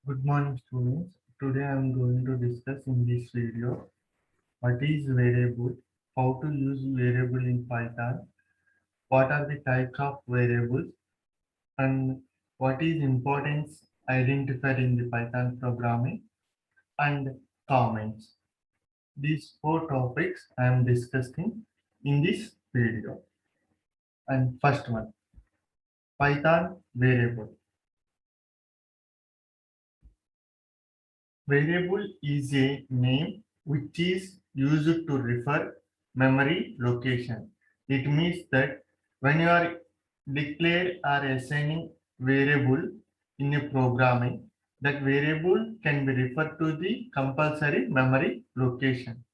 Good morning, students. Today I am going to discuss in this video what is variable, how to use variable in Python, what are the types of variables, and what is importance identified in the Python programming, and comments. These four topics I am discussing in this video. And first one, Python variable. Variable is a name which is used to refer memory location. It means that when you are declare or assigning variable in a programming, that variable can be referred to the compulsory memory location.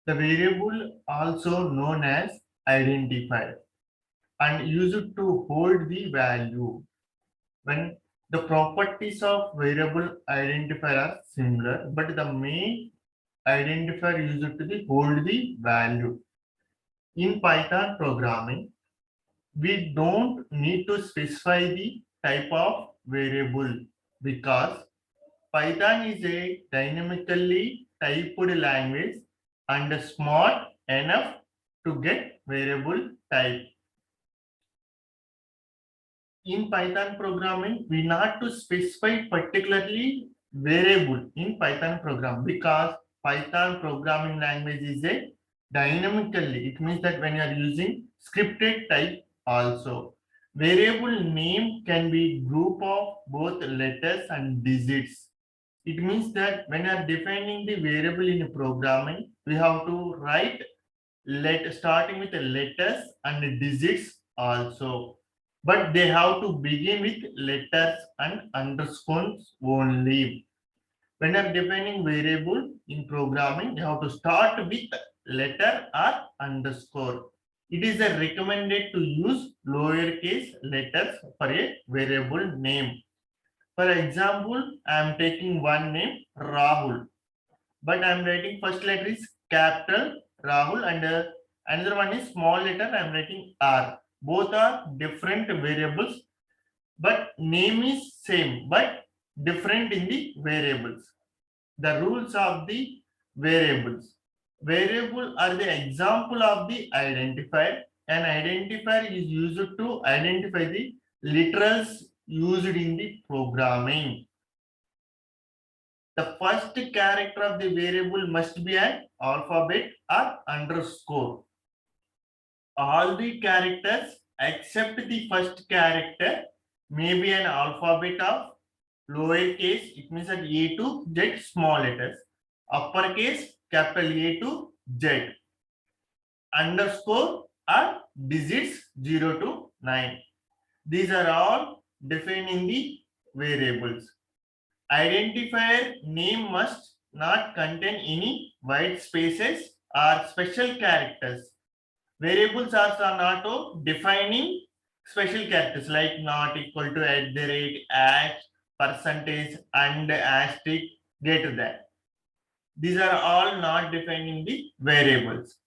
The variable also known as identifier and used to hold the value when the properties of variable identifier are similar, but the main identifier used to the hold the value. In Python programming, we don't need to specify the type of variable because Python is a dynamically typed language and smart enough to get variable type. In Python programming, we not to specify particularly variable in Python program because Python programming language is a dynamically. It means that when you are using scripted type also. Variable name can be group of both letters and digits. It means that when you are defining the variable in programming, we have to write starting with the letters and digits also, but they have to begin with letters and underscores only. When you're defining variable in programming, you have to start with letter or underscore. It is recommended to use lowercase letters for a variable name. For example, I am taking one name Rahul, but I'm writing first letter is capital Rahul and another one is small letter. I'm writing R. Both are different variables, but name is same but different in the variables. The rules of the variables. Variable are the example of the identifier. An identifier is used to identify the literals used in the programming. The first character of the variable must be an alphabet or underscore. All the characters except the first character may be an alphabet of lowercase, it means that A to Z small letters, uppercase capital A to Z, underscore or digits 0 to 9. These are all defined in the variables. Identifier name must not contain any white spaces or special characters. Variables are not defining special characters like not equal to, at the rate, at, percentage, and asterisk, greater than. These are all not defining the variables.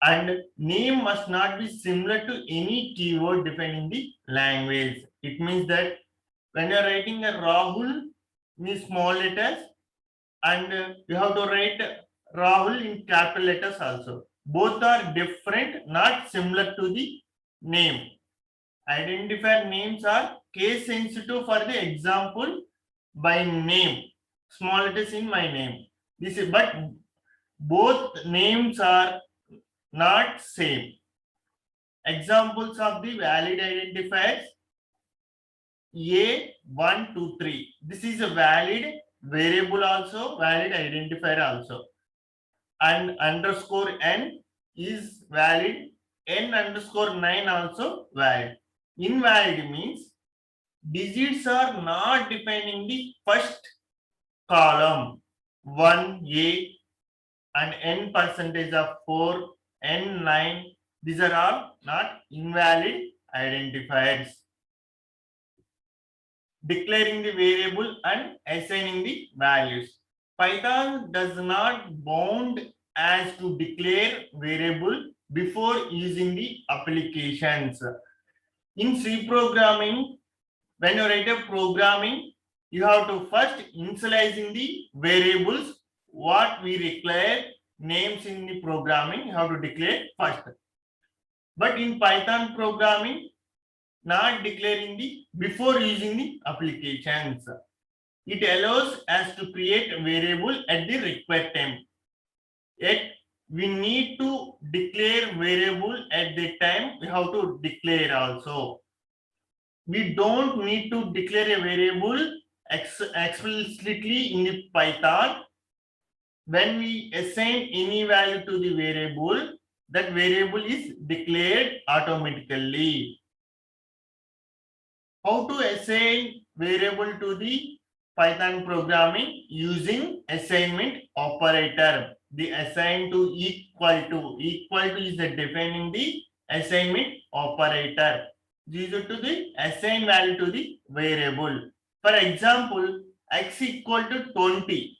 And name must not be similar to any keyword defining the language. It means that when you are writing a Rahul in small letters, and you have to write Rahul in capital letters also. Both are different, not similar to the name. Identifier names are case sensitive. For the example, by name, small letters in my name. This is, but both names are not same. Examples of the valid identifiers: A1, 2, 3. This is a valid variable also, valid identifier also. And underscore n is valid, n underscore 9 also valid. Invalid means digits are not defining the first column 1a and n percentage of 4, n9. These are all not invalid identifiers. Declaring the variable and assigning the values. Python does not bound as to declare variable before using the applications. In C programming, when you write a programming, you have to first initializing the variables what we require names in the programming, you have to declare first. But in Python programming, not declaring the before using the applications. It allows us to create a variable at the required time. Yet we need to declare variable at the time we have to declare also. We don't need to declare a variable explicitly in the Python. When we assign any value to the variable, that variable is declared automatically. How to assign variable to the Python programming? Using assignment operator. The assign to equal to is the defining the assignment operator. This is to the assign value to the variable. For example, x equal to 20.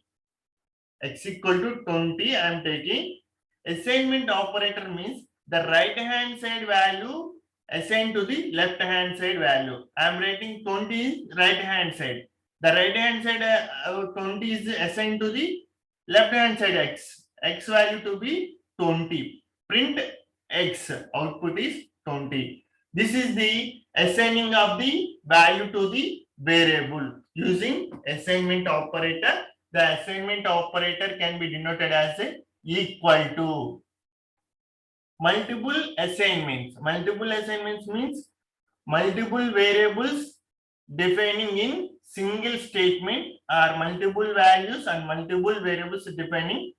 X equal to 20, I am taking assignment operator means the right hand side value assigned to the left hand side value. I am writing 20 is right hand side. The right hand side 20 is assigned to the left hand side x value to be 20. Print x, output is 20. This is the assigning of the value to the variable using assignment operator. The assignment operator can be denoted as a equal to. Multiple assignments. Multiple assignments means multiple variables defining in single statement or multiple values and multiple variables defining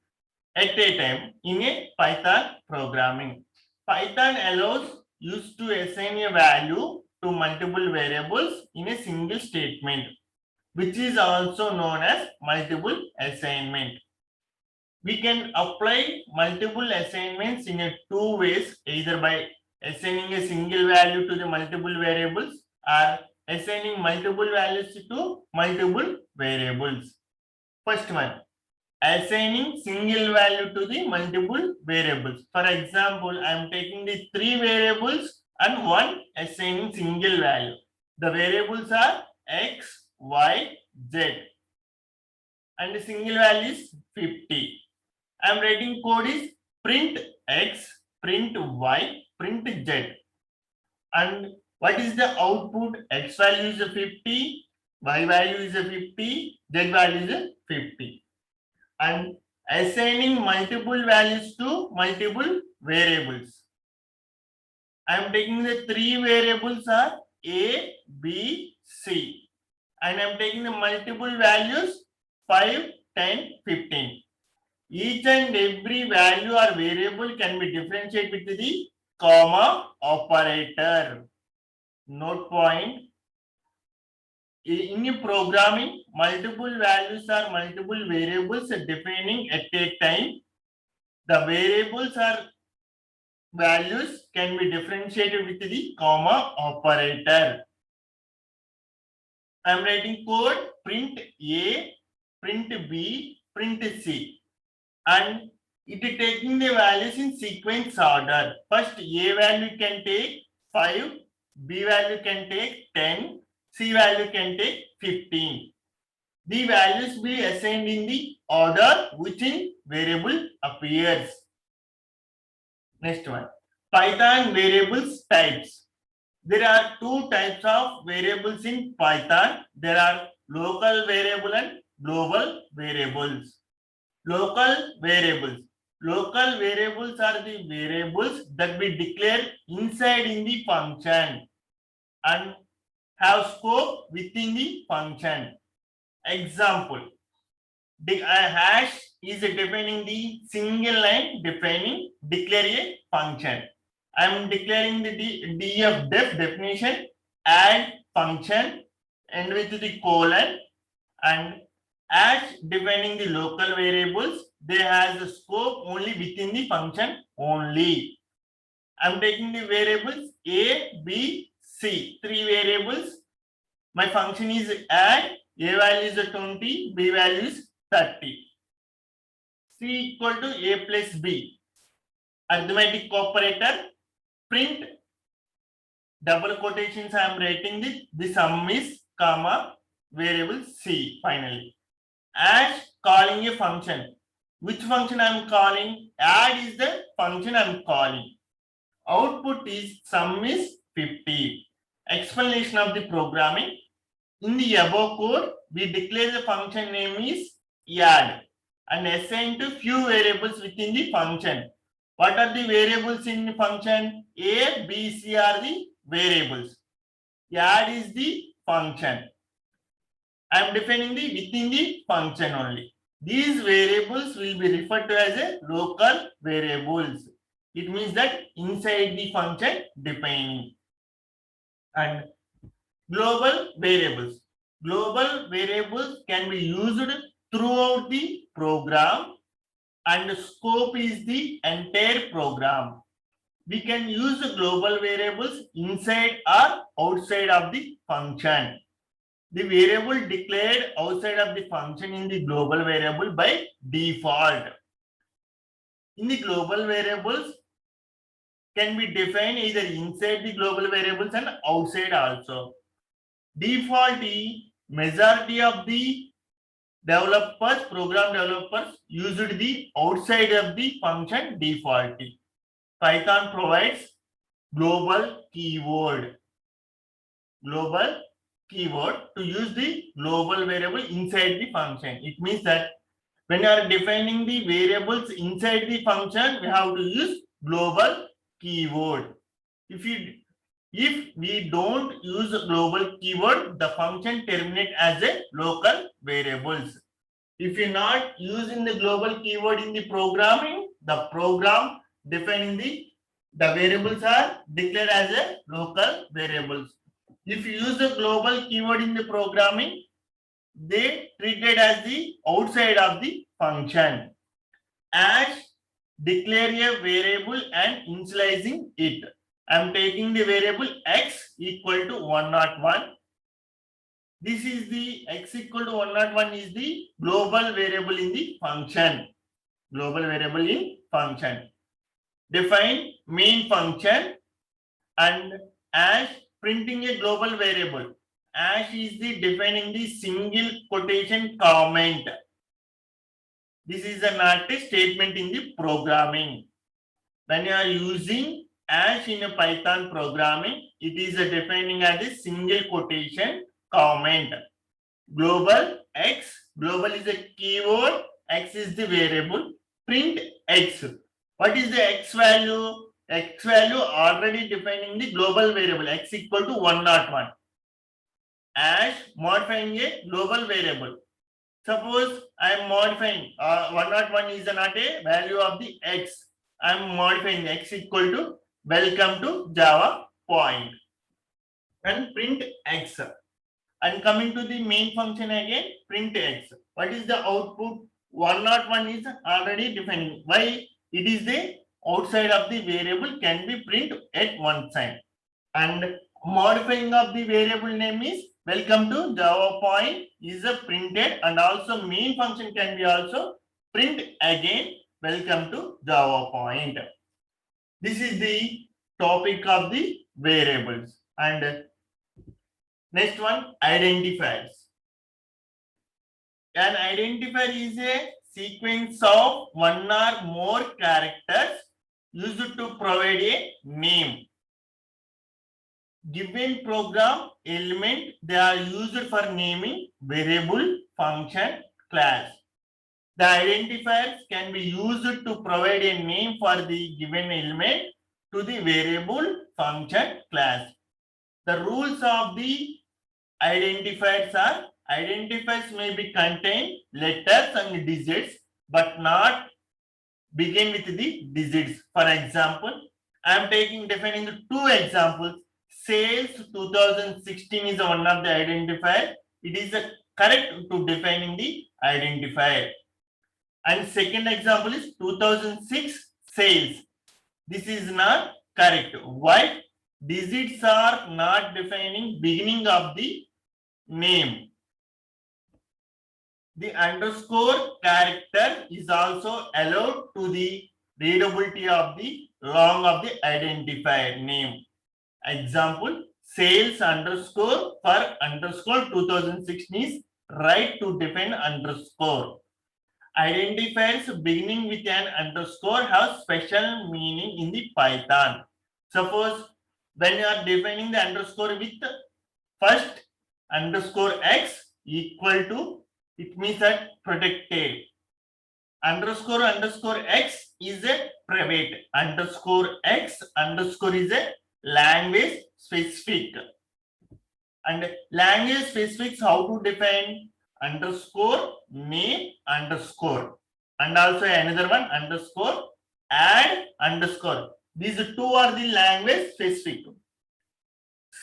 at a time in a Python programming. Python allows use to assign a value to multiple variables in a single statement, which is also known as multiple assignment. We can apply multiple assignments in a two ways, either by assigning a single value to the multiple variables or assigning multiple values to multiple variables. First one, assigning single value to the multiple variables. For example, I am taking the three variables and one assigning single value. The variables are x, y, z, and the single value is 50. I am writing code is print x, print y, print z. And what is the output? X value is 50, y value is 50, z value is 50. And assigning multiple values to multiple variables. I am taking the three variables are a, b, c. And I am taking the multiple values 5, 10, 15. Each and every value or variable can be differentiated with the comma operator. Note point. In programming, multiple values or multiple variables are defining at a time. The variables or values can be differentiated with the comma operator. I am writing code print A, print B, print C. And it is taking the values in sequence order. First, A value can take 5, B value can take 10, C value can take 15. The values be assigned in the order which in variable appears. Next one, Python variables types. There are two types of variables in Python. There are local variable and global variables. Local variables. Local variables are the variables that we declare inside in the function and have scope within the function. Example, the hash is defining the single line defining declare a function. I am declaring the def definition add function and with the colon, and as defining the local variables, they has the scope only within the function only. I am taking the variables a, b, c, three variables. My function is add, a value is 20, b value is 30. C equal to a plus b. Arithmetic operator, print double quotations I am writing the sum is comma variable C finally. As calling a function. Which function I am calling? Add is the function I am calling. Output is sum is 50. Explanation of the programming. In the above code, we declare the function name is add and assign to few variables within the function. What are the variables in the function? A, B, C are the variables. Add is the function. I am defining the within the function only. These variables will be referred to as a local variables. It means that inside the function defining. And global variables. Global variables can be used throughout the program and scope is the entire program. We can use the global variables inside or outside of the function. The variable declared outside of the function in the global variable by default. In the global variables can be defined either inside the global variables and outside also. Default majority of the developers, program developers used the outside of the function default. Python provides global keyword. Global keyword to use the global variable inside the function. It means that when you are defining the variables inside the function, we have to use global keyword. If we don't use a global keyword, the function terminates as a local variables. If you're not using the global keyword in the programming, the program defining the variables are declared as a local variables. If you use the global keyword in the programming, they treat it as the outside of the function. As declare a variable and initializing it. I am taking the variable x equal to 101. This is the x equal to 101 is the global variable in the function. Global variable in function. Define main function and as printing a global variable. As is the defining the single quotation comment. This is not a statement in the programming. When you are using as in a Python programming, it is a defining as a single quotation comment. Global x, global is a keyword, x is the variable, print x. What is the x value? X value already defining the global variable x equal to 101. As modifying a global variable. Suppose I am modifying 101 is not a value of the x. I am modifying x equal to welcome to Java point and print x. And coming to the main function again, print x. What is the output? 101 is already defining. Why? It is the outside of the variable can be print at one side. And modifying of the variable name is welcome to Java point is a printed and also main function can be also print again welcome to Java point. This is the topic of the variables. And next one, identifiers. An identifier is a sequence of one or more characters used to provide a name. Given program element, they are used for naming variable, function, class. The identifiers can be used to provide a name for the given element to the variable, function, class. The rules of the identifiers are identifiers may be contain letters and digits but not begin with the digits. For example, I am defining two examples. Sales 2016 is one of the identifier. It is correct to defining the identifier. And second example is 2006 sales. This is not correct. Why? Digits are not defining beginning of the name. The underscore character is also allowed to the readability of the long of the identifier name. Example, sales underscore for underscore 2016 is right to define underscore. Identifiers beginning with an underscore have special meaning in the Python. Suppose when you are defining the underscore with first underscore x equal to, it means that protected. Underscore x is a private. Underscore x underscore is a language specific. And language specifics, how to define? Underscore name underscore, and also another one underscore add underscore. These two are the language specific.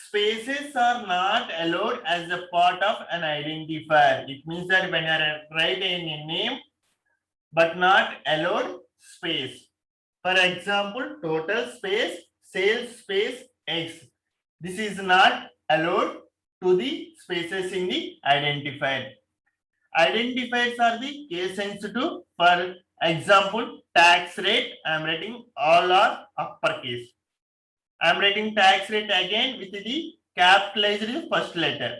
Spaces are not allowed as a part of an identifier. It means that when you are writing a name, but not allowed space. For example, total space, sales space, X. This is not allowed to the spaces in the identifier. Identifiers are the case sensitive. For example, tax rate, I am writing all are uppercase. I am writing tax rate again with the capitalized first letter.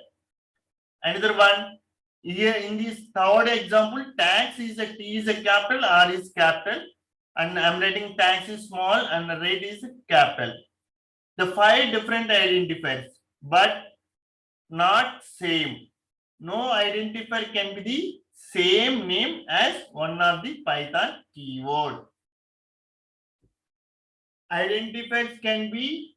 Another one, here in this third example, tax is a T is a capital, R is capital, and I am writing tax is small and the rate is capital. The 5 different identifiers, but not same. No identifier can be the same name as one of the Python keyword. Identifiers can be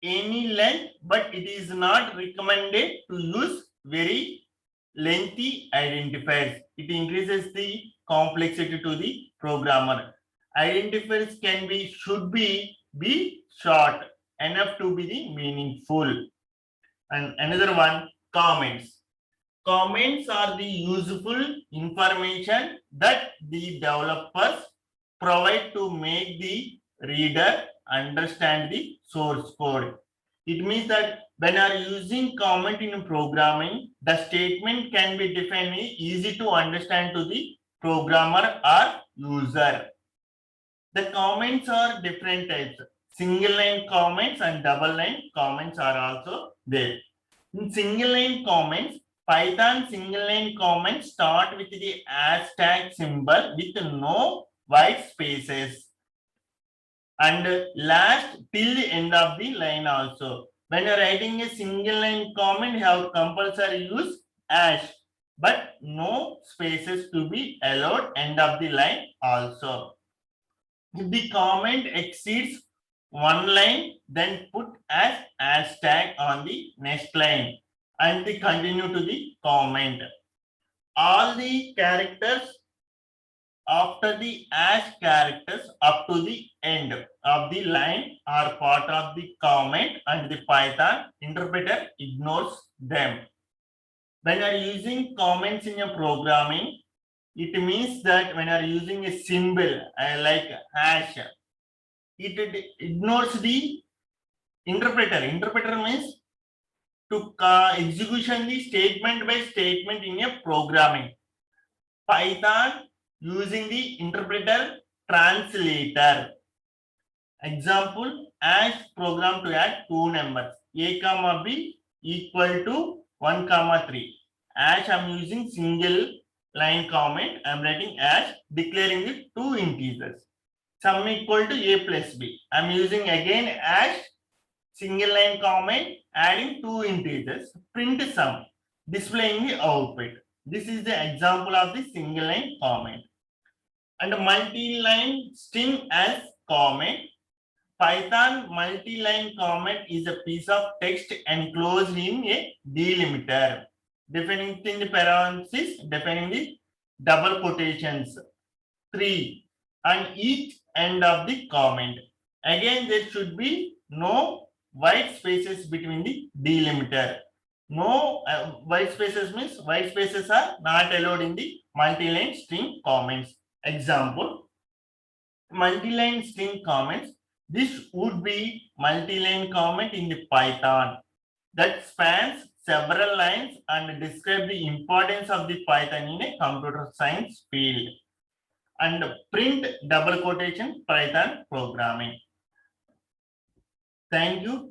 any length, but it is not recommended to use very lengthy identifiers. It increases the complexity to the programmer. Identifiers can be, should be short enough to be the meaningful. And another one, comments. Comments are the useful information that the developers provide to make the reader understand the source code. It means that when you are using comment in programming, the statement can be defined easy to understand to the programmer or user. The comments are different types. Single line comments and double line comments are also there. In single line comments, Python single line comments start with the hashtag symbol with no white spaces, and last till the end of the line also. When you're writing a single line comment, you have compulsory use hash, but no spaces to be allowed end of the line also. If the comment exceeds one line, then put as hashtag on the next line and they continue to the comment. All the characters after the hash characters up to the end of the line are part of the comment, and the Python interpreter ignores them. When you are using comments in your programming, it means that when you are using a symbol like hash, it ignores the interpreter. Interpreter means to execution the statement by statement in a programming. Python using the interpreter translator. Example, hash program to add two numbers, a comma b equal to 1 comma 3. Hash I am using single line comment. I am writing hash declaring the two integers. Sum equal to a plus b. I am using again hash single line comment adding two integers. Print sum displaying the output. This is the example of the single line comment. And multi-line string as comment. Python multi-line comment is a piece of text enclosed in a delimiter, defining the parentheses, defining the double quotations, 3, on each end of the comment. Again, there should be no white spaces between the delimiter. No white spaces means white spaces are not allowed in the multi-line string comments. Example, multi-line string comments. This would be multi-line comment in the Python that spans several lines and describe the importance of the Python in a computer science field. And print double quotation Python programming. Thank you.